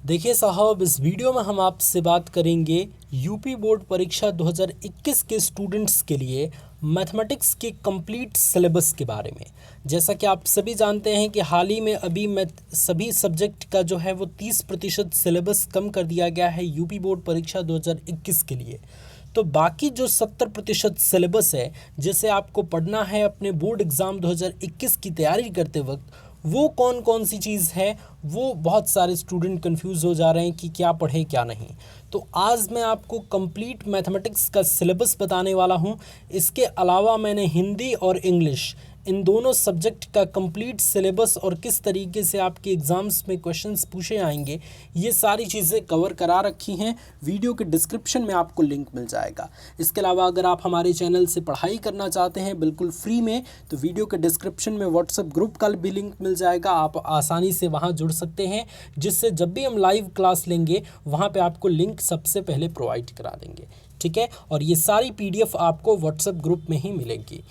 देखिए साहब, इस वीडियो में हम आपसे बात करेंगे यूपी बोर्ड परीक्षा 2021 के स्टूडेंट्स के लिए मैथमेटिक्स के कंप्लीट सिलेबस के बारे में। जैसा कि आप सभी जानते हैं कि हाल ही में अभी सभी सब्जेक्ट का जो है वो 30% सिलेबस कम कर दिया गया है यूपी बोर्ड परीक्षा 2021 के लिए। तो बाकी जो 70% सिलेबस है, जिसे आपको पढ़ना है अपने बोर्ड एग्ज़ाम 2021 की तैयारी करते वक्त, वो कौन कौन सी चीज़ है, वो बहुत सारे स्टूडेंट कंफ्यूज हो जा रहे हैं कि क्या पढ़ें क्या नहीं। तो आज मैं आपको कंप्लीट मैथमेटिक्स का सिलेबस बताने वाला हूँ। इसके अलावा मैंने हिंदी और इंग्लिश इन दोनों सब्जेक्ट का कंप्लीट सिलेबस और किस तरीके से आपके एग्ज़ाम्स में क्वेश्चंस पूछे आएंगे, ये सारी चीज़ें कवर करा रखी हैं। वीडियो के डिस्क्रिप्शन में आपको लिंक मिल जाएगा। इसके अलावा अगर आप हमारे चैनल से पढ़ाई करना चाहते हैं बिल्कुल फ्री में, तो वीडियो के डिस्क्रिप्शन में व्हाट्सएप ग्रुप का भी लिंक मिल जाएगा। आप आसानी से वहाँ जुड़ सकते हैं, जिससे जब भी हम लाइव क्लास लेंगे वहाँ पर आपको लिंक सबसे पहले प्रोवाइड करा देंगे। ठीक है, और ये सारी PDF आपको व्हाट्सएप ग्रुप में ही मिलेंगी।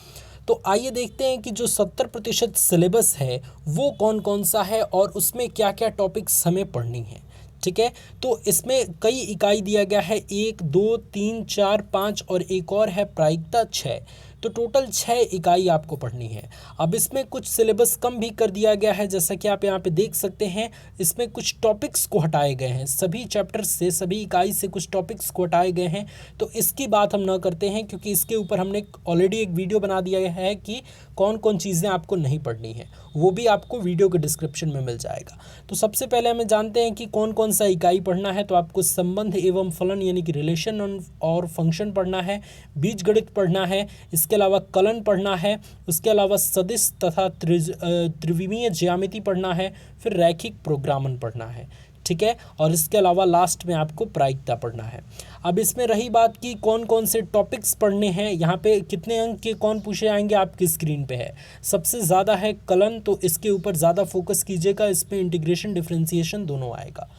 तो आइए देखते हैं कि जो 70% सिलेबस है वो कौन कौन सा है और उसमें क्या क्या टॉपिक्स हमें पढ़नी है। ठीक है, तो इसमें कई इकाई दिया गया है, 1, 2, 3, 4, 5 और एक और है प्रायिकता 6। तो टोटल 6 इकाई आपको पढ़नी है। अब इसमें कुछ सिलेबस कम भी कर दिया गया है, जैसा कि आप यहाँ पे देख सकते हैं। इसमें कुछ टॉपिक्स को हटाए गए हैं, सभी चैप्टर्स से, सभी इकाई से कुछ टॉपिक्स को हटाए गए हैं। तो इसकी बात हम ना करते हैं, क्योंकि इसके ऊपर हमने ऑलरेडी एक वीडियो बना दिया है कि कौन कौन चीज़ें आपको नहीं पढ़नी है, वो भी आपको वीडियो के डिस्क्रिप्शन में मिल जाएगा। तो सबसे पहले हमें जानते हैं कि कौन कौन सा इकाई पढ़ना है। तो आपको संबंध एवं फलन यानी कि रिलेशन और फंक्शन पढ़ना है, बीजगणित पढ़ना है, इसके अलावा कलन पढ़ना है, उसके अलावा सदिश तथा त्रिविमीय ज्यामिति पढ़ना है, फिर रैखिक प्रोग्रामन पढ़ना है। ठीक है, और इसके अलावा लास्ट में आपको प्रायिकता पढ़ना है। अब इसमें रही बात कि कौन कौन से टॉपिक्स पढ़ने हैं, यहाँ पे कितने अंक के कौन पूछे आएंगे आपकी स्क्रीन पे है। सबसे ज़्यादा है कलन, तो इसके ऊपर ज़्यादा फोकस कीजिएगा, इसमें इंटीग्रेशन डिफरेंशिएशन दोनों आएगा।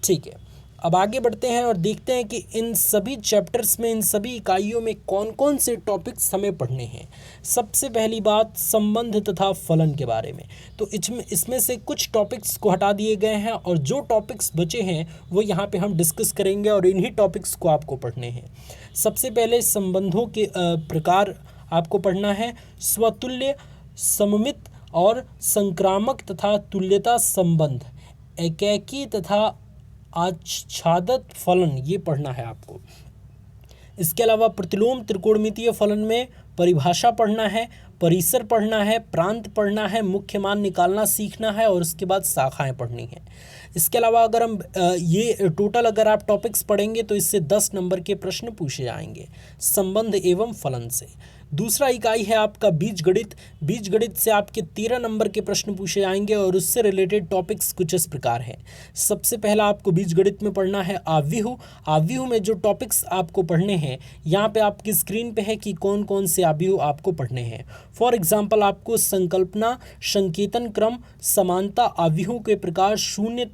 ठीक है, अब आगे बढ़ते हैं और देखते हैं कि इन सभी चैप्टर्स में, इन सभी इकाइयों में कौन कौन से टॉपिक्स हमें पढ़ने हैं। सबसे पहली बात संबंध तथा फलन के बारे में। तो इसमें से कुछ टॉपिक्स को हटा दिए गए हैं और जो टॉपिक्स बचे हैं वो यहाँ पे हम डिस्कस करेंगे और इन्हीं टॉपिक्स को आपको पढ़ने हैं। सबसे पहले संबंधों के प्रकार आपको पढ़ना है। स्वतुल्य, सममित और संक्रामक तथा तुल्यता संबंध, एकैकी तथा आच्छादित फलन, ये पढ़ना है आपको। इसके अलावा प्रतिलोम त्रिकोणमितीय फलन में परिभाषा पढ़ना है, परिसर पढ़ना है, प्रांत पढ़ना है, मुख्य मान निकालना सीखना है और उसके बाद शाखाएं पढ़नी है। इसके अलावा अगर हम ये टोटल अगर आप टॉपिक्स पढ़ेंगे तो इससे 10 नंबर के प्रश्न पूछे जाएंगे संबंध एवं फलन से। दूसरा इकाई है आपका बीजगणित। बीजगणित से आपके 13 नंबर के प्रश्न पूछे जाएंगे और उससे रिलेटेड टॉपिक्स कुछ इस प्रकार हैं। सबसे पहला आपको बीजगणित में पढ़ना है आव्यूह। आव्यूह में जो टॉपिक्स आपको पढ़ने हैं, यहाँ पे आपकी स्क्रीन पे है कि कौन कौन से आव्यूह आपको पढ़ने हैं। फॉर एग्जाम्पल आपको संकल्पना, संकेतन क्रम, समानता, आव्यूह के प्रकार, शून्य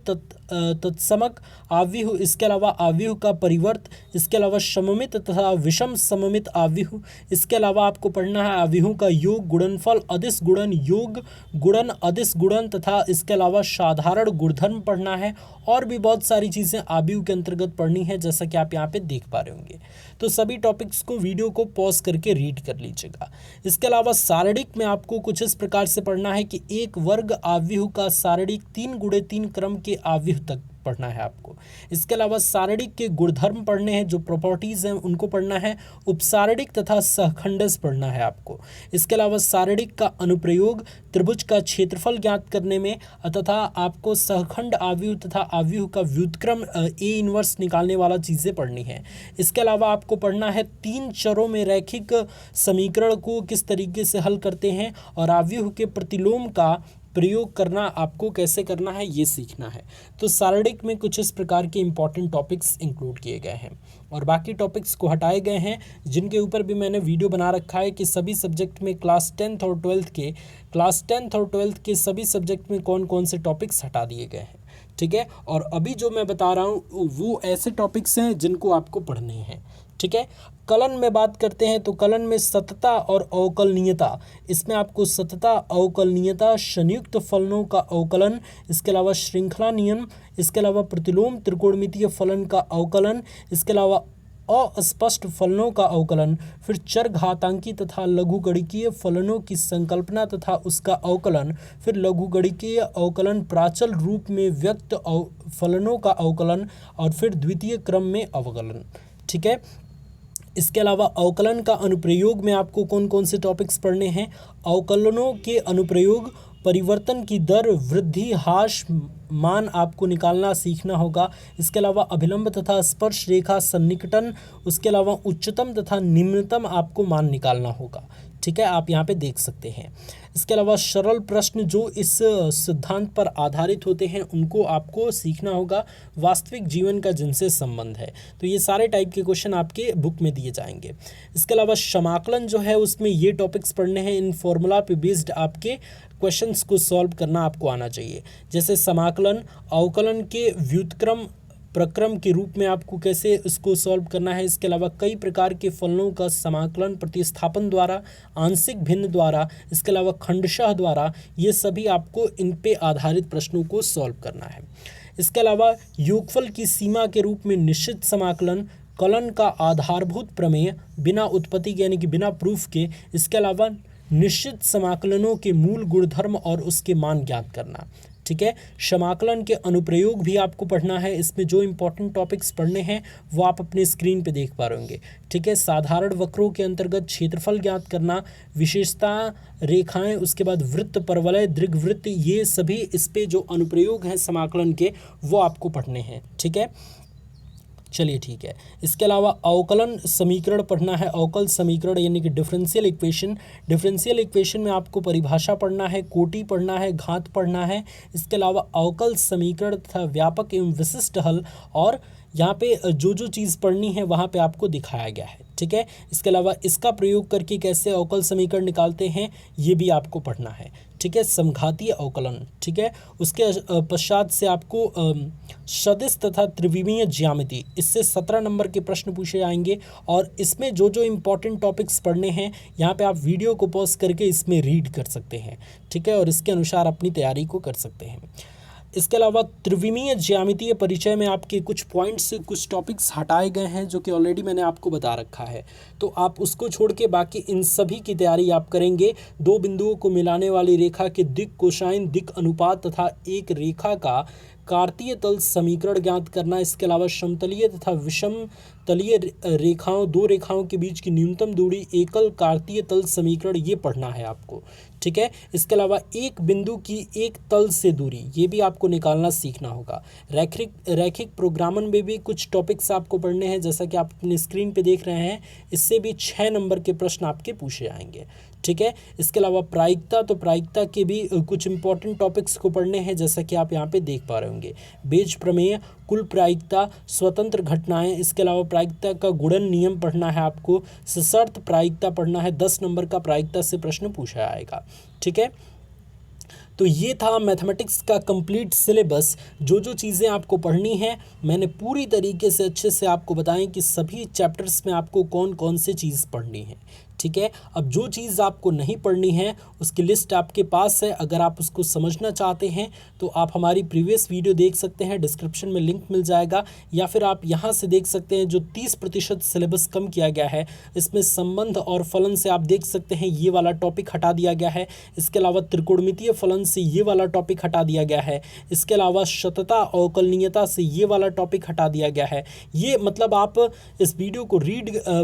तत्समक आव्यूह, इसके अलावा आव्यूह का परिवर्त, इसके अलावा सममित तथा विषम सममित आव्यूह। इसके अलावा आपको पढ़ना है आव्यूह का योग, गुणनफल, अदिश गुणन, योग गुणन, अदिश गुणन तथा इसके अलावा साधारण गुणधर्म पढ़ना है। और भी बहुत सारी चीज़ें आव्यूह के अंतर्गत पढ़नी है, जैसा कि आप यहाँ पे देख पा रहे होंगे। तो सभी टॉपिक्स को वीडियो को पॉज करके रीड कर लीजिएगा। इसके अलावा सारणिक में आपको कुछ इस प्रकार से पढ़ना है कि एक वर्ग आव्यूह का सारणिक 3 × 3 क्रम के आव्यूह तक पढ़ना है आपको। इसके अलावा सारणिक के गुणधर्म पढ़ने हैं, जो प्रॉपर्टीज़ हैं उनको पढ़ना है। उपसारणिक तथा सहखंडस पढ़ना है आपको। इसके अलावा सारणिक का अनुप्रयोग, त्रिभुज का क्षेत्रफल ज्ञात करने में तथा आपको सहखंड आव्यूह तथा आव्यूह का व्युत्क्रम A इनवर्स निकालने वाला चीज़ें पढ़नी है। इसके अलावा आपको पढ़ना है 3 चरों में रैखिक समीकरण को किस तरीके से हल करते हैं और आव्यूह के प्रतिलोम का प्रयोग करना आपको कैसे करना है, ये सीखना है। तो सारणिक में कुछ इस प्रकार के इंपॉर्टेंट टॉपिक्स इंक्लूड किए गए हैं और बाकी टॉपिक्स को हटाए गए हैं, जिनके ऊपर भी मैंने वीडियो बना रखा है कि सभी सब्जेक्ट में क्लास 10th और 12th के सभी सब्जेक्ट में कौन कौन से टॉपिक्स हटा दिए गए हैं। ठीक है, और अभी जो मैं बता रहा हूँ वो ऐसे टॉपिक्स हैं जिनको आपको पढ़ने हैं। ठीक है। कलन में बात करते हैं तो कलन में सतता और अवकलनीयता, इसमें आपको सतता, अवकलनीयता, संयुक्त फलनों का अवकलन, इसके अलावा श्रृंखला नियम, इसके अलावा प्रतिलोम त्रिकोणमितीय फलन का अवकलन, इसके अलावा अस्पष्ट फलनों का अवकलन, फिर चरघातांकी तथा लघुगणकीय फलनों की संकल्पना तथा उसका अवकलन, फिर लघुगणकीय अवकलन प्राचल रूप में व्यक्त फलनों का अवकलन, और फिर द्वितीय क्रम में अवकलन। ठीक है। इसके अलावा अवकलन का अनुप्रयोग में आपको कौन कौन से टॉपिक्स पढ़ने हैं? अवकलनों के अनुप्रयोग, परिवर्तन की दर, वृद्धि, ह्रास मान आपको निकालना सीखना होगा। इसके अलावा अभिलंब तथा स्पर्श रेखा सन्निकटन, उसके अलावा उच्चतम तथा निम्नतम आपको मान निकालना होगा। ठीक है, आप यहाँ पे देख सकते हैं। इसके अलावा सरल प्रश्न जो इस सिद्धांत पर आधारित होते हैं उनको आपको सीखना होगा, वास्तविक जीवन का जिनसे संबंध है। तो ये सारे टाइप के क्वेश्चन आपके बुक में दिए जाएंगे। इसके अलावा समाकलन जो है उसमें ये टॉपिक्स पढ़ने हैं, इन फॉर्मूला पे बेस्ड आपके क्वेश्चंस को सॉल्व करना आपको आना चाहिए। जैसे समाकलन, अवकलन के व्युत्क्रम प्रक्रम के रूप में आपको कैसे इसको सॉल्व करना है। इसके अलावा कई प्रकार के फलनों का समाकलन प्रतिस्थापन द्वारा, आंशिक भिन्न द्वारा, इसके अलावा खंडशः द्वारा, ये सभी आपको इन पे आधारित प्रश्नों को सॉल्व करना है। इसके अलावा योगफल की सीमा के रूप में निश्चित समाकलन, कलन का आधारभूत प्रमेय बिना उत्पत्ति के यानी कि बिना प्रूफ के, इसके अलावा निश्चित समाकलनों के मूल गुणधर्म और उसके मान ज्ञात करना। ठीक है। समाकलन के अनुप्रयोग भी आपको पढ़ना है। इसमें जो इंपॉर्टेंट टॉपिक्स पढ़ने हैं वो आप अपने स्क्रीन पे देख पा रहे होंगे। ठीक है। साधारण वक्रों के अंतर्गत क्षेत्रफल ज्ञात करना, विशेषता रेखाएं, उसके बाद वृत्त, परवलय, दीर्घवृत्त, ये सभी इस पे जो अनुप्रयोग हैं समाकलन के वो आपको पढ़ने हैं। ठीक है, चलिए ठीक है। इसके अलावा अवकलन समीकरण पढ़ना है, अवकल समीकरण यानी कि डिफरेंशियल इक्वेशन। डिफरेंशियल इक्वेशन में आपको परिभाषा पढ़ना है, कोटि पढ़ना है, घात पढ़ना है। इसके अलावा अवकल समीकरण तथा व्यापक एवं विशिष्ट हल, और यहाँ पे जो जो चीज़ पढ़नी है वहाँ पे आपको दिखाया गया है। ठीक है। इसके अलावा इसका प्रयोग करके कैसे अवकल समीकरण निकालते हैं ये भी आपको पढ़ना है। ठीक है। समघातीय अवकलन। ठीक है। उसके पश्चात से आपको सदिश तथा त्रिविमीय ज्यामिति, इससे 17 नंबर के प्रश्न पूछे जाएंगे। और इसमें जो जो इम्पोर्टेंट टॉपिक्स पढ़ने हैं यहाँ पे आप वीडियो को पॉज करके इसमें रीड कर सकते हैं। ठीक है, और इसके अनुसार अपनी तैयारी को कर सकते हैं। इसके अलावा त्रिविमीय ज्यामितीय परिचय में आपके कुछ पॉइंट्स, कुछ टॉपिक्स हटाए गए हैं जो कि ऑलरेडी मैंने आपको बता रखा है, तो आप उसको छोड़ के बाकी इन सभी की तैयारी आप करेंगे। दो बिंदुओं को मिलाने वाली रेखा के दिक कोसाइन, दिक अनुपात तथा एक रेखा का कार्तीय तल समीकरण ज्ञात करना। इसके अलावा समतलीय तथा विषम तलीय रेखाओं, दो रेखाओं के बीच की न्यूनतम दूरी, एकल कार्तीय तल समीकरण, ये पढ़ना है आपको। ठीक है। इसके अलावा एक बिंदु की एक तल से दूरी, ये भी आपको निकालना सीखना होगा। रैखिक प्रोग्रामन में भी कुछ टॉपिक्स आपको पढ़ने हैं, जैसा कि आप अपनी स्क्रीन पे देख रहे हैं। इससे भी 6 नंबर के प्रश्न आपके पूछे जाएंगे। ठीक है। इसके अलावा प्रायिकता, तो प्रायिकता के भी कुछ इंपॉर्टेंट टॉपिक्स को पढ़ने हैं, जैसा कि आप यहाँ पे देख पा रहे होंगे। बेज प्रमेय, कुल प्रायिकता, स्वतंत्र घटनाएं, इसके अलावा प्रायिकता का गुणन नियम पढ़ना है आपको। सशर्त प्रायिकता पढ़ना है, 10 नंबर का प्रायिकता से प्रश्न पूछा जाएगा। ठीक है। तो ये था मैथमेटिक्स का कंप्लीट सिलेबस। जो जो चीज़ें आपको पढ़नी हैं मैंने पूरी तरीके से अच्छे से आपको बताएं कि सभी चैप्टर्स में आपको कौन कौन से चीज़ पढ़नी है। ठीक है। अब जो चीज़ आपको नहीं पढ़नी है उसकी लिस्ट आपके पास है। अगर आप उसको समझना चाहते हैं तो आप हमारी प्रीवियस वीडियो देख सकते हैं, डिस्क्रिप्शन में लिंक मिल जाएगा, या फिर आप यहाँ से देख सकते हैं जो 30% सिलेबस कम किया गया है। इसमें संबंध और फलन से आप देख सकते हैं ये वाला टॉपिक हटा दिया गया है। इसके अलावा त्रिकोणमितीय फलन से ये वाला टॉपिक हटा दिया गया है। इसके अलावा सतता अवकलनीयता से ये वाला टॉपिक हटा दिया गया है। ये मतलब आप इस वीडियो को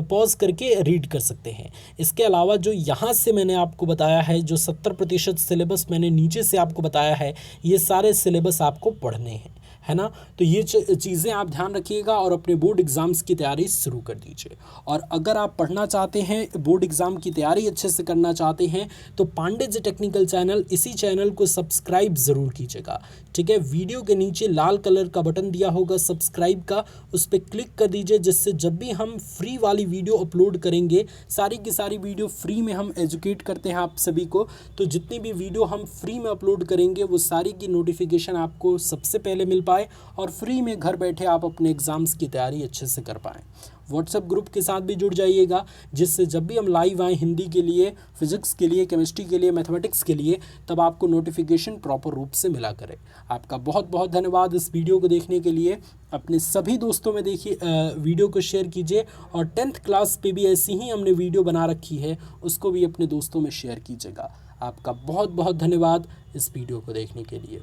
पॉज करके रीड कर सकते हैं। इसके अलावा जो यहाँ से मैंने आपको बताया है, जो 70% सिलेबस मैंने नीचे से आपको बताया है, ये सारे सिलेबस आपको पढ़ने हैं, है ना। तो ये चीज़ें आप ध्यान रखिएगा और अपने बोर्ड एग्ज़ाम्स की तैयारी शुरू कर दीजिए। और अगर आप पढ़ना चाहते हैं, बोर्ड एग्ज़ाम की तैयारी अच्छे से करना चाहते हैं, तो पांडे जी टेक्निकल चैनल, इसी चैनल को सब्सक्राइब ज़रूर कीजिएगा। ठीक है। वीडियो के नीचे लाल कलर का बटन दिया होगा सब्सक्राइब का, उस पर क्लिक कर दीजिए, जिससे जब भी हम फ्री वाली वीडियो अपलोड करेंगे, सारी की सारी वीडियो फ्री में हम एजुकेट करते हैं आप सभी को, तो जितनी भी वीडियो हम फ्री में अपलोड करेंगे वो सारी की नोटिफिकेशन आपको सबसे पहले मिल पाए और फ्री में घर बैठे आप अपने एग्ज़ाम्स की तैयारी अच्छे से कर पाएँ। व्हाट्सएप ग्रुप के साथ भी जुड़ जाइएगा, जिससे जब भी हम लाइव आएँ हिंदी के लिए, फिजिक्स के लिए, केमिस्ट्री के लिए, मैथमेटिक्स के लिए, तब आपको नोटिफिकेशन प्रॉपर रूप से मिला करे। आपका बहुत बहुत धन्यवाद इस वीडियो को देखने के लिए। अपने सभी दोस्तों में देखिए, वीडियो को शेयर कीजिए, और 10th क्लास पे भी ऐसी ही हमने वीडियो बना रखी है, उसको भी अपने दोस्तों में शेयर कीजिएगा। आपका बहुत बहुत धन्यवाद इस वीडियो को देखने के लिए।